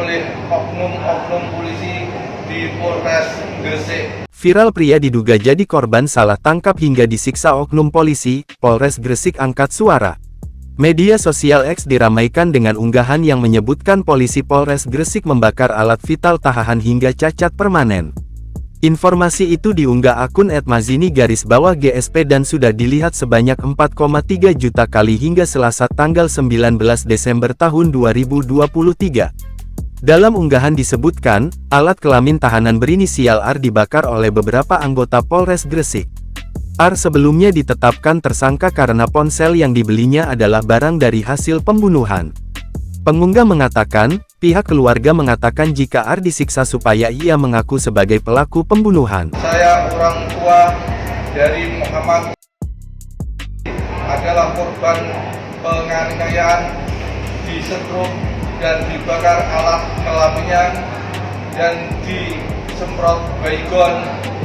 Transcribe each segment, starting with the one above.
oleh oknum-oknum polisi di Polres Gresik. Viral pria diduga jadi korban salah tangkap hingga disiksa oknum polisi, Polres Gresik angkat suara. Media sosial X diramaikan dengan unggahan yang menyebutkan polisi Polres Gresik membakar alat vital tahanan hingga cacat permanen. Informasi itu diunggah akun @mazini_GSP dan sudah dilihat sebanyak 4,3 juta kali hingga Selasa tanggal 19 Desember tahun 2023. Dalam unggahan disebutkan, alat kelamin tahanan berinisial R dibakar oleh beberapa anggota Polres Gresik. R sebelumnya ditetapkan tersangka karena ponsel yang dibelinya adalah barang dari hasil pembunuhan. Pengunggah mengatakan, pihak keluarga mengatakan jika R disiksa supaya ia mengaku sebagai pelaku pembunuhan. Saya orang tua dari Muhammad adalah korban penganiayaan, disetrum dan dibakar alat kelaminnya dan disemprot baygon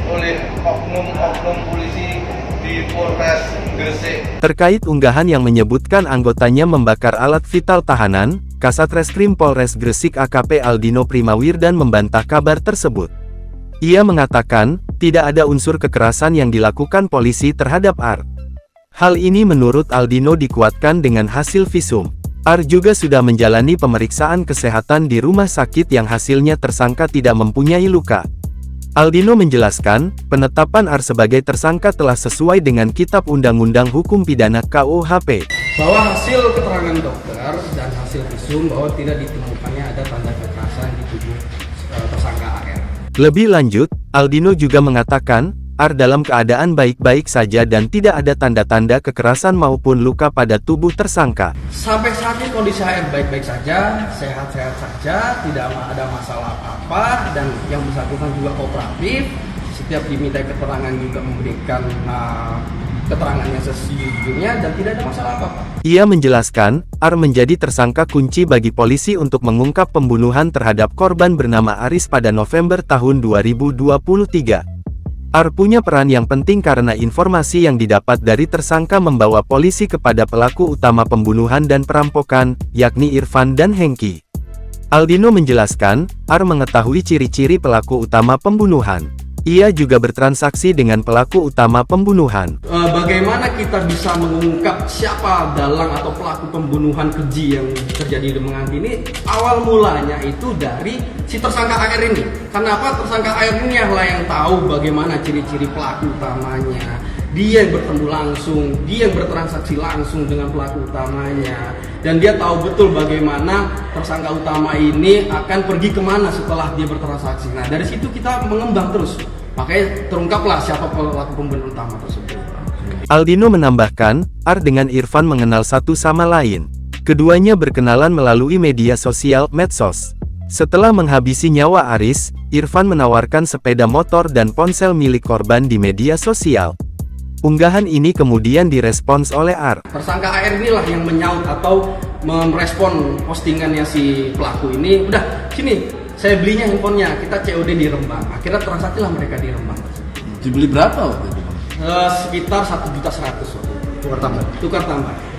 oleh oknum-oknum polisi di Polres Gresik. Terkait unggahan yang menyebutkan anggotanya membakar alat vital tahanan, Kasat Reskrim Polres Gresik AKP Aldino Primawirdan membantah kabar tersebut. Ia mengatakan, tidak ada unsur kekerasan yang dilakukan polisi terhadap R. Hal ini menurut Aldino dikuatkan dengan hasil visum. R juga sudah menjalani pemeriksaan kesehatan di rumah sakit yang hasilnya tersangka tidak mempunyai luka. Aldino menjelaskan, penetapan R sebagai tersangka telah sesuai dengan Kitab Undang-Undang Hukum Pidana KUHP. Bahwa hasil keterangan dokter dan hasil visum bahwa tidak ditemukannya ada tanda kekerasan di tubuh tersangka AR. Lebih lanjut, Aldino juga mengatakan, R dalam keadaan baik-baik saja dan tidak ada tanda-tanda kekerasan maupun luka pada tubuh tersangka. Sampai saat ini kondisi AR baik-baik saja, sehat-sehat saja, tidak ada masalah apa-apa, dan yang bersangkutan juga kooperatif. Setiap diminta keterangan juga memberikan keterangannya sesungguhnya dan tidak ada masalah apa-apa. Ia menjelaskan, R menjadi tersangka kunci bagi polisi untuk mengungkap pembunuhan terhadap korban bernama Aris pada November tahun 2023. R punya peran yang penting karena informasi yang didapat dari tersangka membawa polisi kepada pelaku utama pembunuhan dan perampokan, yakni Irfan dan Hengki. Aldino menjelaskan, R mengetahui ciri-ciri pelaku utama pembunuhan. Ia juga bertransaksi dengan pelaku utama pembunuhan. Bagaimana kita bisa mengungkap siapa dalang atau pelaku pembunuhan keji yang terjadi di Menganti ini? Awal mulanya itu dari si tersangka AR ini. Kenapa tersangka AR ini yang tahu bagaimana ciri-ciri pelaku utamanya? Dia yang bertemu langsung, dia yang bertransaksi langsung dengan pelaku utamanya. Dan dia tahu betul bagaimana tersangka utama ini akan pergi kemana setelah dia bertransaksi. Nah dari situ kita mengembang terus. Makanya terungkaplah siapa pelaku pembunuhan utama tersebut. Aldino menambahkan, R dengan Irfan mengenal satu sama lain. Keduanya berkenalan melalui media sosial medsos. Setelah menghabisi nyawa Aris, Irfan menawarkan sepeda motor dan ponsel milik korban di media sosial. Unggahan ini kemudian direspons oleh R. Tersangka AR inilah yang menyaut atau merespon postingannya si pelaku ini. Udah, sini, saya belinya handphonenya, kita COD di Rembang. Akhirnya transaksilah mereka di Rembang. Dibeli berapa waktu itu? Sekitar 1.100.000 waktu. Tukar tambah? Tukar tambah.